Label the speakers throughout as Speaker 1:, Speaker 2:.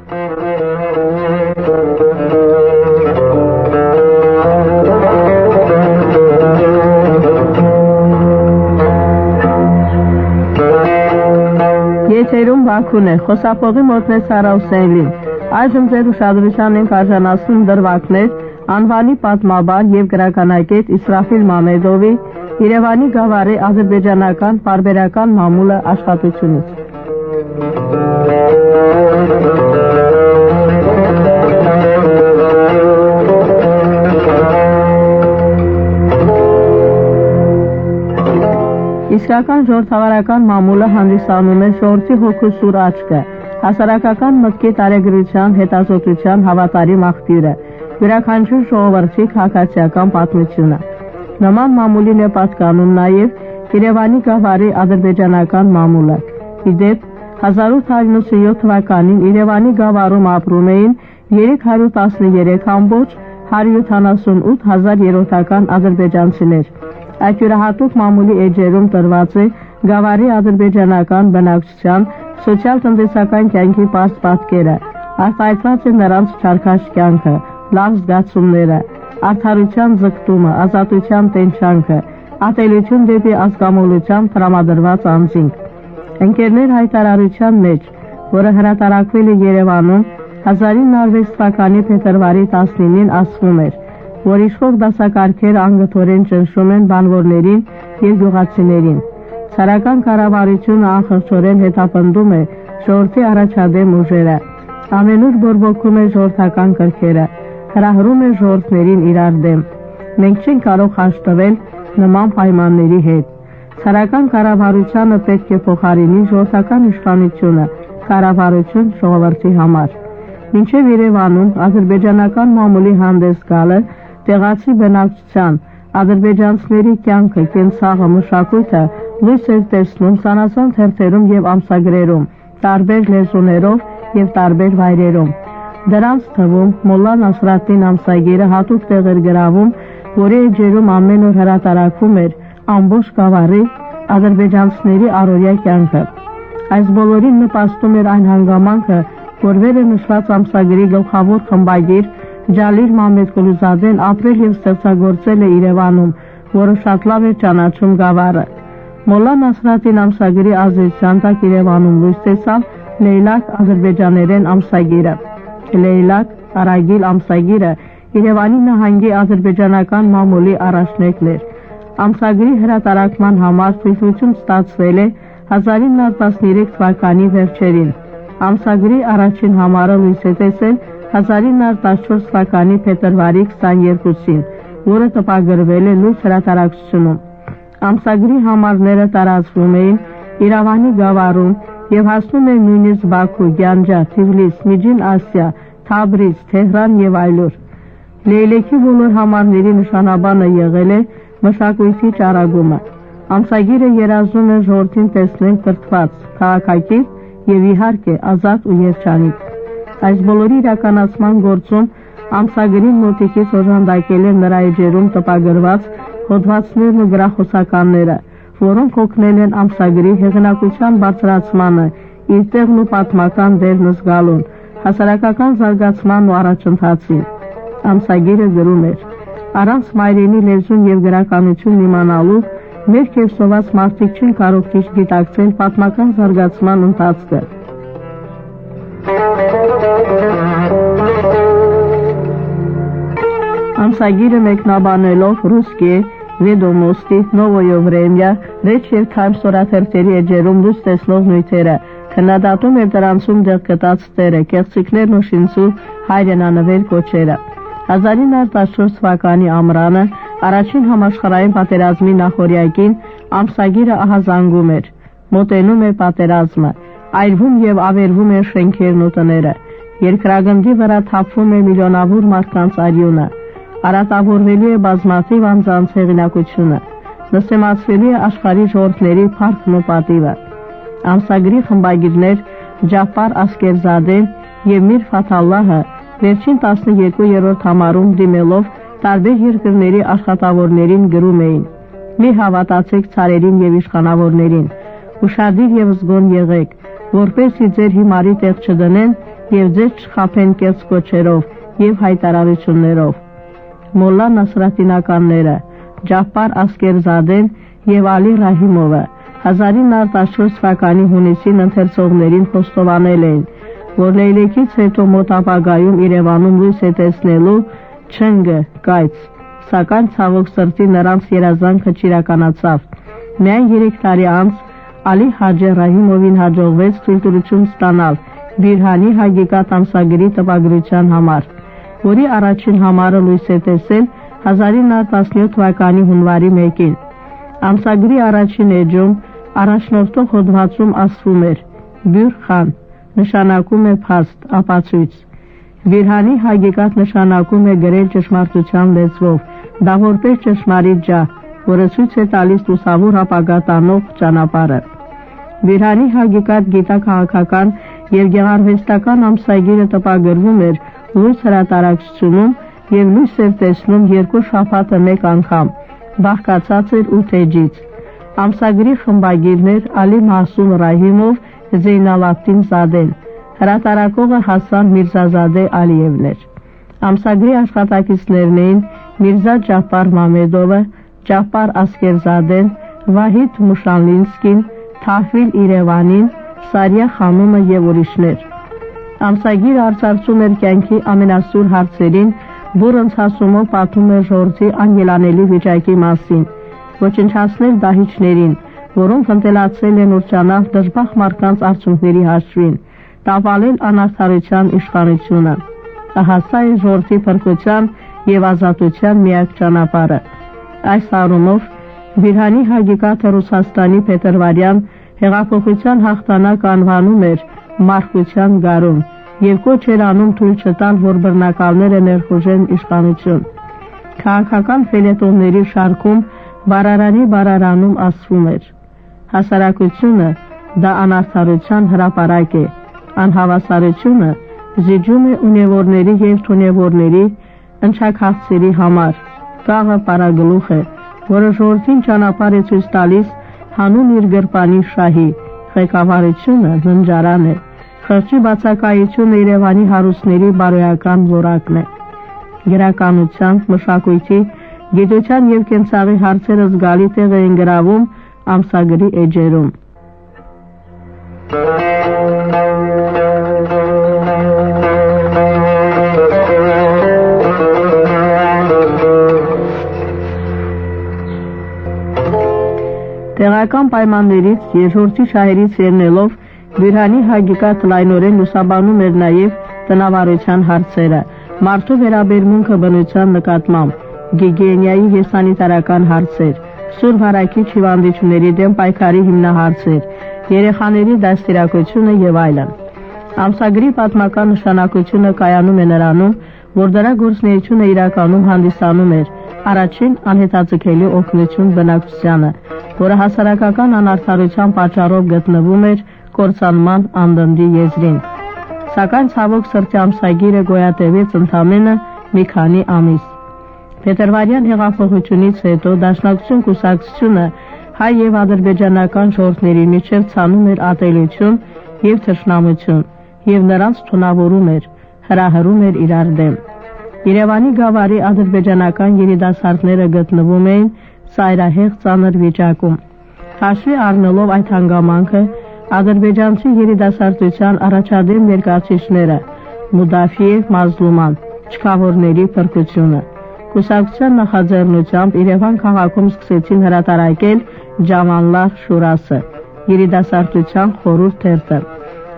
Speaker 1: Եթերում Բաքուն է, խոսափողի մոտ է Սարա Հուսեյնին։ Այժմ ձեր ուշադրության ենք արժանացնում դրվագներ անվանի պատմաբան և գրականագետ Իսրաֆիլ Մամեդովի Երևանի գավառի ադրբեջանական պարբերական մամուլը աշխատությունից։ Իսկական ժողովրդավարական մամուլը հանդիսանում է ժողովրդի հոգու սուր աչքը, հասարակական մտքի տարեգրության, հետազոտության հավատարիմ աղբյուրը, յուրաքանչյուր ժողովրդի քաղաքացիական պատմությունը։ Նման մամուլին է պատկանում նաև Երևանի գավառի ադրբեջանական մամուլը։ Իդեպ 1897 թվականին Երևանի գավառում ապրում էին 313,178 երրորդական ադրբեջանցիներ։ Այդ յուրահատուկ մամուլի էջերում տրված է գավառի ադրբեջանական բնակչության սոցիալ-տնտեսական կյանքի պարզ պատկերը, արտահայտված է նրանց չարքաշ կյանքը, լավ զգացումները, արդարության ձգտումը, ազատության տենչանքը, ատելություն դեպի ազգամոլության տրամադրված անձինք։ Ընկերներ հայտարարության մեջ, որը հրատարակվել է Երևանում 1906 թվականի փետրվարի 19-ին ասվում էր, որ իշխող դասակարգերը անգթորեն ճնշում են բանվորներին և գյուղացիներին։ Ցարական կառավարությունը անխղճորեն հետապնդում է ժողովրդի առաջադեմ ուժերը, ամենուր բորբոքում է ժողովրդական կրքերը, հրահրում է ժողովրդներին իրար դեմ։ Մենք չենք կարող հաշտվել նման պայմանների հետ։ Ցարական կառավարությանը պետք է փոխարինի ժողովրդական իշխանությունը, կառավարություն ժողովրդի համար։ Մինչև Երևանում ադրբեջանական մամուլի հանդես գալը տեղացի բնակչության, ադրբեջանցիների կյանքը, կենցաղը, մշակույթը լույս էր տեսնում սանասան թերթերում և ամսագրերում, տարբեր լեզուներով և տարբեր վայրերում։ Դրանց թվում Մոլլա Նասրաթդին ամսագիրը հատուկ տեղ էր գրավում, որի էջերում ամեն օր հրատարակվում էր ամբողջ գավառի ադրբեջանցիների առօրյա կյանքը։ Այս բոլորին նպաստում էր այն հանգամանքը, որ վեր է նշված ամսագրի գլխավոր խմբագիր Ջալիլ Մամեդկուլուզադեն ապրել և ստեղծագործել է Երևանում, որը շատ լավ էր ճանաչում գավառը։ Մոլլա Նասրաթդին ամսագրի ազդեցության տակ Երևանում լույս տեսավ Լեյլակ ադրբեջաներեն ամսագիրը։ Լեյլակ Արագիլ ամսագիրը Երևանի նահանգի ադրբեջանական մամուլի առաջնեկն էր։ Ամսագրի հրատարակման համար թույլտվություն ստացվել է 1913 թվականի վերջերին։ Ամսագրի առաջին համարը լույս է տեսել 1914 թվականի փետրվարի 22-ին, որը տպագրվել է լույս հրատարակչությունում։ Ամսագրի համարները տարածվում էին Երևանի գավառում և հասնում էին նույնիսկ Բաքու, Գյանջա, Թիֆլիս, Միջին Ասիա, Թաբրիզ, Թեհրան և այլուր։ Լեյլեքի բոլոր համարների նշանաբանը եղել է մշակույթի ճառագումը։ Ամսագիրը երազում է ժողովրդին տեսնել կրթված, քաղաքակիրթ և իհարկե ազատ ու երջանիկ։ Այս բոլորի իրականացման գործում ամսագրին մոտիկից օժանդակել են նրա էջերում տպագրված հոդվածներն ու գրախոսականները, որոնք օգնել են ամսագրի հեղինակության բարձրացմանը, իր տեղն ու պատմական դերն զգալուն, հասարակական զարգացման ու առաջընթացին։ Ամսագիրը գրում էր. առանց մայրենի լեզուն և գրականություն իմանալու մեր կերսոված մարդիկ չեն կարող ճիշտ գիտակցել պատմական զարգացման ընթացքը։ Ամսագիրը մեկնաբանելով «Ռուսկի», «Վեդոմոստի», «Նովոյե Վրեմյա», «Ռեչ» և «Թայմս» օրաթերթերի էջերում լույս տեսնող նյութերը, քննադատում և դրանցում դեղ գտած տերը, կեղծիքներն ու շինծու հայրենանվեր կոչերը։ 1914 թվականի ամռանը առաջին համաշխարհային պատերազմի նախօրյակին ամսագիրը ահազանգում էր, մոտենում է պատերազմը, այրվում և ավերվում են շենքերն ու տները, երկրագնդի վրա թափվում է միլիոնավոր մարդկանց արյունը, արատավորվելու է բազմաթիվ անձանց հեղինակությունը, նսեմացվելու է աշխարհի ժողովուրդների փառքն ու պատիվը։ Ամսագրի խմբագիրներ Ջաֆար Ասկերզադեն և Միր Ֆաթալլահը վերջին 12-րդ համարում դիմելով տարբեր երկրների աշխատավորներին գրում էին. «Մի հավատացեք ցարերին և իշխանավորներին, ուշադիր և զգոն եղեք, որպեսզի ձեր հիմարի տեղ չդնեն եւ ձեզ չխաբեն կեղծ կոչերով եւ հայտարարություններով։ Մոլլա Նասրատինականները Ջաֆար Ասկերզադեն եւ Ալի Ռահիմովը 1914 թվականի հունիսին ընթերցողներին խոստովանել էին, որ Լեյլեքից հետո մոտ ապագայում Երևանում լույս է տեսնելու Չնգը կայծ, սակայն ցավոք սրտի նրանց երազանքը չիրականացավ։ Միայն 3 տարի անց Ալի Հաջե Ռահիմովին հաջողվեց թույլտվություն ստանալ Բիրհանի Հագիկատ ամսագրի տպագրության համար, որի առաջին համարը լույս է տեսել 1917 թվականի հունվարի 1-ին։ Ամսագրի առաջին էջում առաջնորդող հոդվածում ասվում էր. Բյուրխան նշանակում է փաստ, ապացույց։ Բիրհանի Հագիկատ նշանակում է գրել ճշմարտության լեզվով, դա որպես ճշմարիտ ջահ, որը ցույց է տալիս լուսավոր ապագա տանող ճանապարհը։ Բիրհանի Հագիկատ գիտաքաղաքական եւ գեղարվեստական ամսագիրը տպագրվում էր լույս հրատարակչությունում եւ լույս էր տեսնում 2 շաբաթը մեկ անգամ, բաղկացած էր 8 էջից։ Ամսագրի խմբագիրն էր Ալի Մասում Ռահիմով Զեյնալաբդին Զադեն, հրատարակողը Հասան Միրզազադե Ալիևն էր։ Ամսագրի աշխատակիցներն էին Միրզա Ջաֆար Մամեդովը, Ջաֆար Ասկերզադեն, Վահիդ Մուշանլինսկին, Թահվիլ Իրևանին, Սարիա Խանումը եւ ուրիշներ։ Ամսագիրը արծարծում էր կյանքի ամենասուր հարցերին, որ ընթացումով պատմում էր ժողովրդի անգելանելի վիճակի մասին, ոչնչացնել դահիճներին, որոնք ընտելացել են ուրճանալ դժբախտ մարդկանց արցունքների հաշվին, տապալել անարդարության իշխանությունը։ Ահա սա է ժողովրդի փրկության եւ ազատության միակ ճանապարհը։ Այս առումով Բիրհանի Հագիկատը Ռուսաստանի փետրվարյան հեղափոխության հաղթանակ անվանում էր մարդկության գարուն եւ կոչ էր անում թույլ չտալ, որ բռնակալները ներխուժեն իշխանություն։ Քաղաքական ֆելետոնների շարքում Բարարանի Բարարանում ասվում էր. հասարակությունը դա անարդարության հրապարակ է, անհավասարությունը զիջում է ունևորների եւ թունևորների ընչաքաղցերի համար, կաղը պարագլուխ է, որը ժողովրդին ճանապարհ է ցույց տալիս հանուն իր գրպանի շահի, ղեկավարությունը ննջարան է, խրճի բացակայությունը Երևանի հարուստների բարոյական որակն է։ Գրականության, մշակույթի, գիտության եւ կենցաղի հարցերը զգալի տեղ էին գրավում ամսագրի էջերում։ Տեղական պայմաններից երկրորդի շահերից ելնելով Բիրհանի Հագիկատ լայնորեն լուսաբանում էր նաև տնավարության հարցերը, մարդու վերաբերմունքը բնության նկատմամբ, գիգիենայի եւ սանիտարական հարցեր, սուր հարակի հիվանդությունների դեմ պայքարի հիմնահարցեր, երեխաների դաստիարակությունը եւ այլն։ Ամսագրի պատմական նշանակությունը կայանում է նրանում, որ դրա գործունեությունը իրականում հանդիսանում էր առաջին անհետաձգելի օգնություն բնակչությանը, որը հասարակական անարդարության պատճառով գտնվում էր կործանման անդնդի եզրին։ Սակայն ցավոք սրտի ամսագիրը գոյատևեց ընդամենը մի քանի ամիս։ Փետրվարյան հեղափոխությունից հետո Դաշնակցություն կուսակցությունը հայ եւ ադրբեջանական ժողովրդների միջև ցանում էր ատելություն եւ թշնամություն եւ նրանց թունավորում էր, հրահրում էր իրար դեմ։ Երևանի գավառի ադրբեջանական երիտասարդները գտնվում էին ծայրահեղ ծանր վիճակում։ Հաշվի առնելով այդ հանգամանքը, ադրբեջանցի երիտասարդության առաջադեմ ներկայացուցիչները Մուդաֆիև Մազլուման, չքավորների փրկությունը, կուսակցության նախաձեռնությամբ Երևան քաղաքում սկսեցին հրատարակել Ջավանլար Շուրասը, երիտասարդության խորհուրդ թերթը,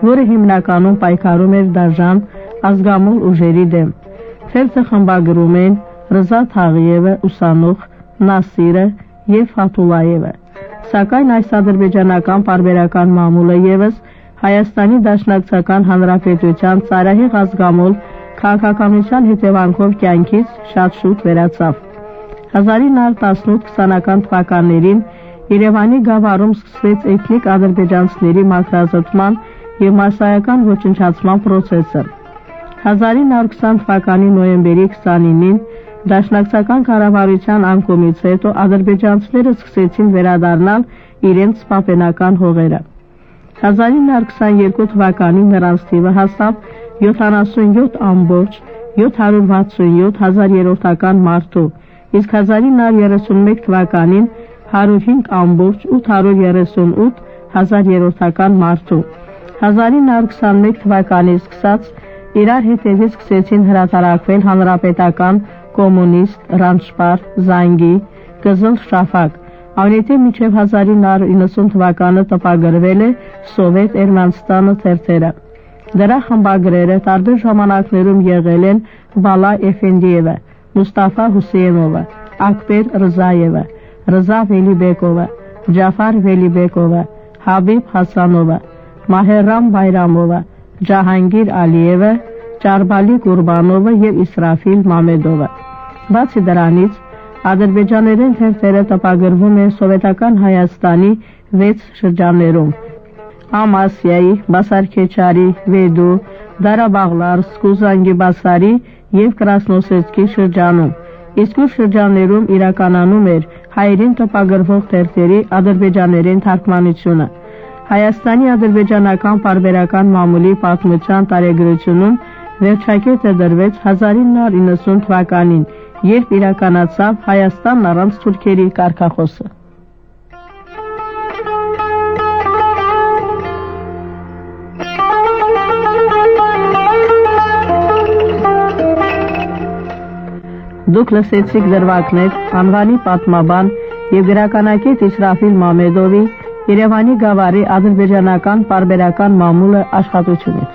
Speaker 1: որը հիմնականում պայքարում էր դաժան ազգամոլ ուժերի դեմ։ Թերթը խմբագրում են Ռզա Թաղիևը, ուսանող, Նասիրը եւ Ֆաթուլայևը։ Սակայն այս ադրբեջանական պարբերական մամուլը եւս Հայաստանի Դաշնակցական Հանրապետության ծայրահեղ ազգամոլ քաղաքականության հետևանքով կյանքից շատ շուտ վերացավ։ 1918-20-ական թվականներին Երևանի գավառում սկսվեց էթնիկ ադրբեջանցիների մաքրազտման եւ մասսայական ոչնչացման process-ը։ 1920 թվականի նոյեմբերի 29-ին Դաշնակցական կառավարության անկումից հետո ադրբեջանցիները սկսեցին վերադառնալ իրենց պապենական հողերը։ 1922 թվականին նրանց թիվը հասավ 77,767,000 մարդու, իսկ 1931 թվականին 105,838,000 մարդու։ 1921 թվականից սկսած իրար հետևից սկսեցին հրատարակվել հանրապետական, կոմունիստ, ռանչպար, զանգի, կզլ շաֆակ, այնուհետև մինչև 1990 թվականը տպագրվել է Սովետ Էրմենստանը թերթերը։ Դրա խմբագրերը տարբեր ժամանակներում եղել են Բալա Էֆենդիևը, Մուստաֆա Հուսեյնովը, Ակբեր Ռզայևը, Ռզա Վելիբեկովը, Ջաֆար Վելիբեկովը, Հաբիբ Հասանովը, Մահերրամ Բայրամովը, Ջահանգիր Ալիևը, Ճարբալի Կուրբանովը եւ Իսրաֆիլ Մամեդովը։ Բացի դրանից, ադրբեջաներեն թերթերը տպագրվում են սովետական Հայաստանի 6 շրջաններում՝ Ամասիայի, Բասարքեչարի, Վեդու, Դարաբաղլարսկ, Զանգիբասարի եւ Կրասնոսեցկի շրջանում, իսկ ուր շրջաններում իրականանում էր հայերեն տպագրվող թերթերի ադրբեջաներեն թարգմանությունը։ Հայաստանի ադրբեջանական պարբերական մամուլի պատմության տարեգրությունում վերջակետը դրվեց 1990 թվականին, երբ իրականացավ Հայաստան առանց թուրքերի կարգախոսը։ Դուք լսեցիք դրվագներ անվանի պատմաբան եւ գրականագետ Իսրաֆիլ Մամեդովի Երևանի գավառի ադրբեջանական պարբերական մամուլը աշխատությունից։